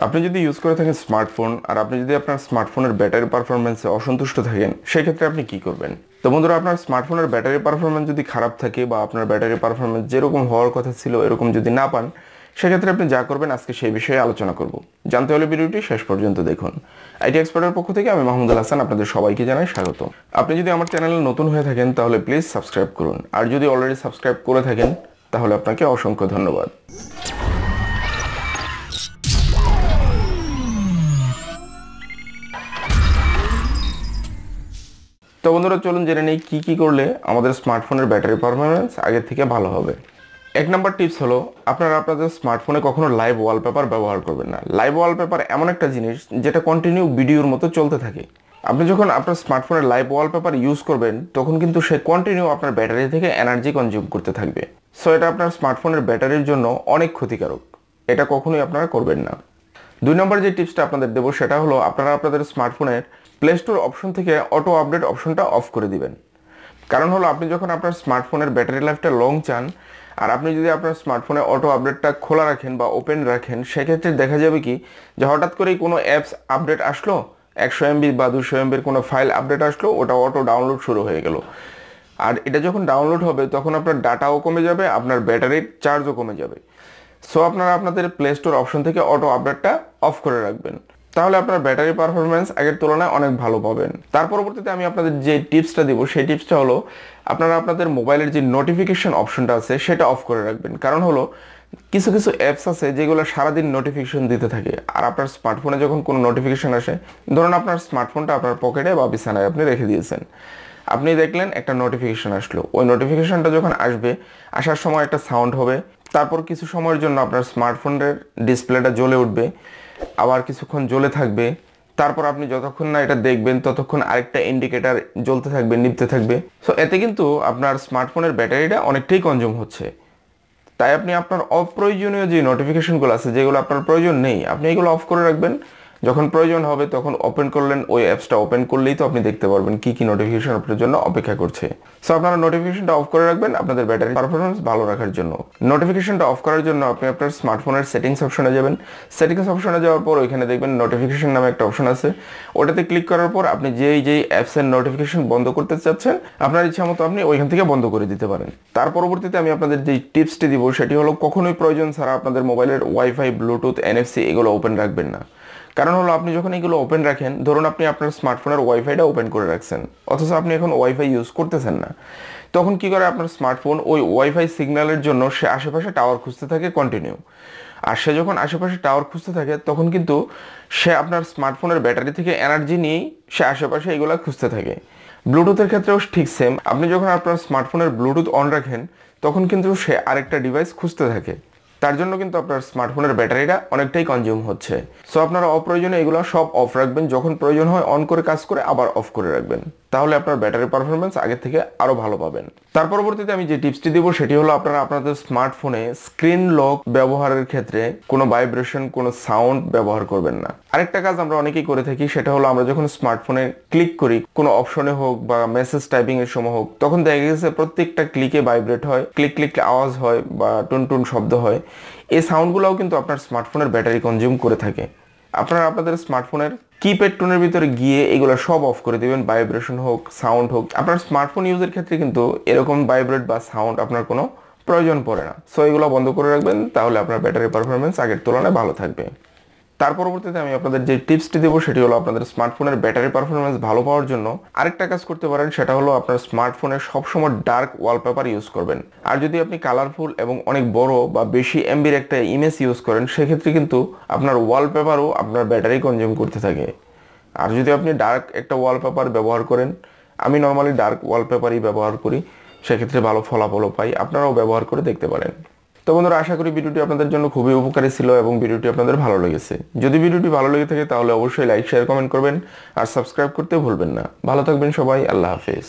আপনি যদি ইউজ করে থাকেন স্মার্টফোন আর আপনি যদি আপনার স্মার্টফোনের ব্যাটারি পারফরমেন্সে অসন্তুষ্ট থাকেন সেক্ষেত্রে আপনি কি করবেন। তো বন্ধুরা, আপনার স্মার্টফোনের ব্যাটারি পারফরমেন্স যদি খারাপ থাকে বা আপনার ব্যাটারি পারফরমেন্স যেরকম হওয়ার কথা ছিল এরকম যদি না পান, সেক্ষেত্রে আপনি যা করবেন আজকে সেই বিষয়ে আলোচনা করব। জানতে হলে ভিডিওটি শেষ পর্যন্ত দেখুন। আইটি এক্সপার্টের পক্ষ থেকে আমি মাহমুদুল হাসান আপনাদের সবাইকে জানাই স্বাগত। আপনি যদি আমার চ্যানেলে নতুন হয়ে থাকেন তাহলে প্লিজ সাবস্ক্রাইব করুন, আর যদি অলরেডি সাবস্ক্রাইব করে থাকেন তাহলে আপনাকে অসংখ্য ধন্যবাদ। তো বন্ধুরা, চলুন জেনে নেই কি করলে আমাদের স্মার্টফোনের ব্যাটারি পারফরমেন্স আগের থেকে ভালো হবে। এক নম্বর টিপস হলো, আপনারা আপনাদের স্মার্টফোনে কখনো লাইভ ওয়ালপেপার ব্যবহার করবেন না। লাইভ ওয়ালপেপার এমন একটা জিনিস যেটা কন্টিনিউ ভিডিওর মতো চলতে থাকে। আপনি যখন আপনার স্মার্টফোনের লাইভ ওয়ালপেপার ইউজ করবেন তখন কিন্তু সে কন্টিনিউ আপনার ব্যাটারি থেকে এনার্জি কনজিউম করতে থাকবে। সো এটা আপনার স্মার্টফোনের ব্যাটারির জন্য অনেক ক্ষতিকারক। এটা কখনোই আপনারা করবেন না। দুই নম্বর যে টিপসটা আপনাদের দেবো সেটা হলো, আপনারা আপনাদের স্মার্টফোনের প্লে স্টোর অপশন থেকে অটো আপডেট অপশনটা অফ করে দিবেন। কারণ হলো, আপনি যখন আপনার স্মার্টফোনের ব্যাটারি লাইফটা লং চান আর আপনি যদি আপনার স্মার্টফোনে অটো আপডেটটা খোলা রাখেন বা ওপেন রাখেন, সেক্ষেত্রে দেখা যাবে কি যে হঠাৎ করেই কোনো অ্যাপস আপডেট আসলো, 100 MB বা 200 MBর কোনো ফাইল আপডেট আসলো, ওটা অটো ডাউনলোড শুরু হয়ে গেল। আর এটা যখন ডাউনলোড হবে তখন আপনার ডাটাও কমে যাবে, আপনার ব্যাটারির চার্জও কমে যাবে। সো আপনারা আপনাদের প্লে স্টোর অপশন থেকে অটো আপডেটটা অফ করে রাখবেন, তাহলে আপনার ব্যাটারি পারফরমেন্স আগের তুলনায় অনেক ভালো পাবেন। তার পরবর্তীতে আমি আপনাদের যে টিপসটা দিব সেই টিপসটা হলো, আপনারা আপনাদের মোবাইলের যে নোটিফিকেশন অপশনটা আছে সেটা অফ করে রাখবেন। কারণ হলো, কিছু কিছু অ্যাপস আছে যেগুলো সারাদিন নোটিফিকেশন দিতে থাকে, আর আপনার স্মার্টফোনে যখন কোনো নোটিফিকেশন আসে, ধরুন আপনার স্মার্টফোনটা আপনার পকেটে বা বিছানায় আপনি রেখে দিয়েছেন, আপনি দেখলেন একটা নোটিফিকেশন আসলো, ওই নোটিফিকেশনটা যখন আসবে, আসার সময় একটা সাউন্ড হবে, তারপর কিছু সময়ের জন্য আপনার স্মার্টফোনের ডিসপ্লেটা জ্বলে উঠবে, আবার কিছুক্ষণ জ্বলে থাকবে, তারপর আপনি যতক্ষণ না এটা দেখবেন ততক্ষণ আরেকটা ইন্ডিকেটর জ্বলতে থাকবে, নিভতে থাকবে। সো এতে কিন্তু আপনার স্মার্টফোনের ব্যাটারিটা অনেকটাই কনজিউম হচ্ছে। তাই আপনি আপনার অপ্রয়োজনীয় যে নোটিফিকেশনগুলো আছে, যেগুলো আপনার প্রয়োজন নেই, আপনি এগুলো অফ করে রাখবেন। যখন প্রয়োজন হবে তখন ওপেন করলেন, ওই অ্যাপসটা ওপেন করলেই তো আপনি দেখতে পারবেন কি নোটিফিকেশন আপনার জন্য অপেক্ষা করছে। সো আপনারা নোটিফিকেশনটা অফ করে রাখবেন আপনাদের ব্যাটারি পারফরমেন্স ভালো রাখার জন্য। নোটিফিকেশনটা অফ করার জন্য আপনি আপনার স্মার্টফোনের সেটিংস অপশনে যাবেন। সেটিংস অপশনে যাওয়ার পর ওইখানে দেখবেন নোটিফিকেশন নামে একটা অপশন আছে, ওটাতে ক্লিক করার পর আপনি যেই অ্যাপসের নোটিফিকেশন বন্ধ করতে চাচ্ছেন, আপনার ইচ্ছা মতো আপনি ওইখান থেকে বন্ধ করে দিতে পারেন। তার পরবর্তীতে আমি আপনাদের যে টিপসটি দিব সেটি হলো, কখনোই প্রয়োজন ছাড়া আপনাদের মোবাইলের ওয়াইফাই, ব্লুটুথ, NFC এগুলো ওপেন রাখবেন না। কারণ হলো, আপনি যখন এগুলো ওপেন রাখেন, ধরুন আপনি আপনার স্মার্টফোনের ওয়াইফাইটা ওপেন করে রাখছেন, অথচ আপনি এখন ওয়াইফাই ইউজ করতেছেন না, তখন কি করে আপনার স্মার্টফোন ওই ওয়াইফাই সিগন্যালের জন্য সে আশেপাশে টাওয়ার খুঁজতে থাকে কন্টিনিউ। আর সে যখন আশেপাশে টাওয়ার খুঁজতে থাকে তখন কিন্তু সে আপনার স্মার্টফোনের ব্যাটারি থেকে এনার্জি নিয়েই সে আশেপাশে এগুলো খুঁজতে থাকে। ব্লুটুথের ক্ষেত্রেও ঠিক সেম, আপনি যখন আপনার স্মার্টফোনের ব্লুটুথ অন রাখেন তখন কিন্তু সে আরেকটা ডিভাইস খুঁজতে থাকে, তার জন্য কিন্তু আপনার স্মার্টফোনের ব্যাটারিটা অনেকটাই কনজিউম হচ্ছে। সো আপনারা অপ্রয়োজনীয় এগুলো সব অফ রাখবেন, যখন প্রয়োজন হয় অন করে কাজ করে আবার অফ করে রাখবেন, তাহলে আপনার ব্যাটারি পারফরমেন্স আগের থেকে আরও ভালো পাবেন। তার পরবর্তীতে আমি যে টিপসটি দিব সেটি হলো, আপনারা আপনাদের স্মার্টফোনে স্ক্রিন লক ব্যবহারের ক্ষেত্রে কোনো ভাইব্রেশন, কোনো সাউন্ড ব্যবহার করবেন না। আরেকটা কাজ আমরা অনেকেই করে থাকি, সেটা হলো আমরা যখন স্মার্টফোনে ক্লিক করি কোনো অপশনে হোক বা মেসেজ টাইপিং এর সময় হোক, তখন দেখা গেছে প্রত্যেকটা ক্লিকে ভাইব্রেট হয়, ক্লিক ক্লিক আওয়াজ হয় বা টুন শব্দ হয়। এই সাউন্ডগুলোও কিন্তু আপনার স্মার্টফোনের ব্যাটারি কনজিউম করে থাকে। আপনারা আপনাদের স্মার্টফোনের কিপ্যাড টোনের ভিতরে গিয়ে এগুলো সব অফ করে দেবেন, ভাইব্রেশন হোক, সাউন্ড হোক। আপনার স্মার্টফোন ইউজের ক্ষেত্রে কিন্তু এরকম ভাইব্রেট বা সাউন্ড আপনার কোনো প্রয়োজন পড়ে না। সো এগুলো বন্ধ করে রাখবেন, তাহলে আপনার ব্যাটারি পারফরমেন্স আগের তুলনায় ভালো থাকবে। তার পরবর্তীতে আমি আপনাদের যে টিপসটি দেবো সেটি হলো, আপনাদের স্মার্টফোনের ব্যাটারি পারফরমেন্স ভালো পাওয়ার জন্য আরেকটা কাজ করতে পারেন, সেটা হলো আপনার স্মার্টফোনে সবসময় ডার্ক ওয়ালপেপার ইউজ করবেন। আর যদি আপনি কালারফুল এবং অনেক বড় বা বেশি MBর একটা ইমেজ ইউজ করেন, সেক্ষেত্রে কিন্তু আপনার ওয়ালপেপারও আপনার ব্যাটারি কনজিউম করতে থাকে। আর যদি আপনি ডার্ক একটা ওয়ালপেপার ব্যবহার করেন, আমি নর্মালি ডার্ক ওয়ালপেপারই ব্যবহার করি, সেক্ষেত্রে ভালো ফলাফলও পাই, আপনারাও ব্যবহার করে দেখতে পারেন। তো বন্ধুরা, আশা করি ভিডিওটি আপনাদের জন্য খুবই উপকারী ছিল এবং ভিডিওটি আপনাদের ভালো লেগেছে। যদি ভিডিওটি ভালো লেগে থাকে তাহলে অবশ্যই লাইক, শেয়ার, কমেন্ট করবেন আর সাবস্ক্রাইব করতে ভুলবেন না। ভালো থাকবেন সবাই, আল্লাহ হাফেজ।